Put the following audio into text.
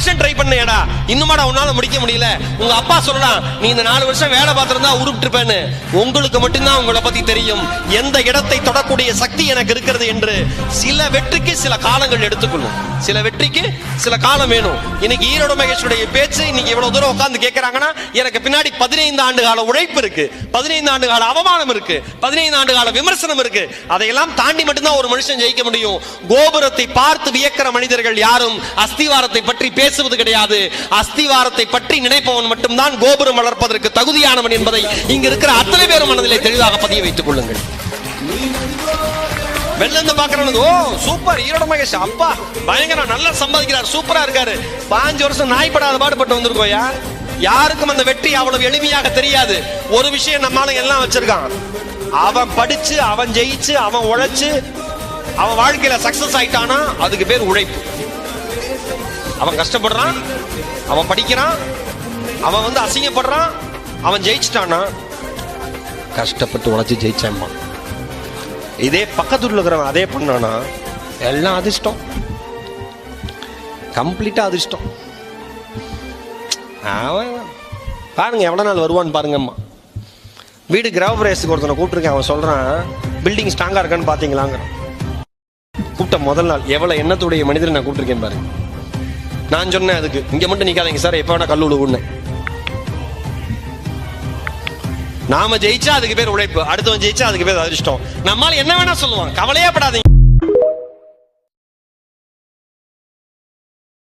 வருஷம் ட்ரை பண்ணேடா, இன்னுமாடா உன்னால முடிக்க முடியல. உங்க அப்பா சொல்லலாம், நீ இந்த 4 வருஷம் வேலை பார்த்திருந்தா உருப்பிட்டிருப்பேன்னு. உங்களுக்கு மட்டும்தான் உங்களை பத்தி தெரியும் எந்த இடத்தை தொடக்கூடிய சக்தி எனக்கு இருக்கிறது என்று. சில வெற்றிக்கு சில காலங்கள் எடுத்துக்கொள்ளும், சில வெற்றிக்கு சில காலம் வேணும். இன்னைக்கு ஈரோடு மகேஷுடைய பேச்சு இன்னைக்கு இவ்வளவு தூரம் உட்கார்ந்து கேட்கறாங்கன்னா, எனக்கு பின்னாடி 15 ஆண்டு கால உழைப்பு இருக்கு, 15 ஆண்டு கால அவமானம் இருக்கு, 15 ஆண்டு கால விமர்சனம் இருக்கு. அதையெல்லாம் தாண்டி மட்டும்தான் ஒரு மனுஷன் ஜெயிக்க முடியும். கோபுரத்தை பார்த்து வியக்கிற மனிதர்கள் யாரும் அஸ்திவாரத்தை பற்றி பேசுவது கிடையாது. அஸ்திவாரத்தை பற்றி நினைப்பவன் மட்டும்தான் கோபுரம் வளர்ப்பதற்கு தகுதியானவன் என்பதை இங்க இருக்கிற அத்தனை பேரும் மனதிலே தெளிவாக பதிய வைத்துக் கொள்ளுங்கள். வெள்ளந்து பாக்குறவனுக்கு ஓ சூப்பர் ஈரோடு மகேஷ் அப்பா பயங்கர நல்லா சம்பாதிக்கிறார், சூப்பரா இருக்காரு. 5 வருஷம் நாய்படாத பாடுபட்டு வந்திருக்கோயா. யாருக்கும் அந்த வெற்றி அவ்வளவு எளிமையாக தெரியாது. ஒரு விஷயம் நம்மால எல்லாம் வச்சிருக்கான், அவன் படிச்சு அவன் ஜெயிச்சு அவன் உழைச்சு அவன் வாழ்க்கையில சக்சஸ் ஆயிட்டானா அதுக்கு பேர் உழைப்பு. அவன் கஷ்டப்படுறான், அவன் படிக்கிறான், அவன் அசிங்கப்படுறான், அவன் ஜெயிச்சிட்டானா கஷ்டப்பட்டு உழைச்சு ஜெயிச்சான். இதே பக்கத்துல இருக்கிறவன் அதே பண்ணானா எல்லாம் அதிர்ஷ்டம், கம்ப்ளீட்டா அதிர்ஷ்டம். பாருங்க எவ்வளவு நாள் வருவான்னு பாருங்கம்மா. வீடு கிரக பிரவேசத்துக்கு ஒருத்தனை கூப்பிட்டுருக்கேன், அவன் சொல்றான் பில்டிங் ஸ்ட்ராங்கா இருக்கான்னு பாத்தீங்களாங்க. கூப்பிட்ட முதல் நாள் எவ்வளவு எண்ணத்துடைய மனிதரை நான் கூப்பிட்டுருக்கேன் பாருங்க. நான் சொன்னேன் அதுக்கு இங்க மட்டும் நிக்காதீங்க சார், எப்ப வேணா கல்லூடு உடனே. நாம ஜெயிச்சா அதுக்கு பேர் உழைப்பு, அடுத்தவன் ஜெயிச்சா அதுக்கு பேர் அதிர்ஷ்டம். நம்மால என்ன வேணா சொல்லுவான், கவலையே படாதீங்க.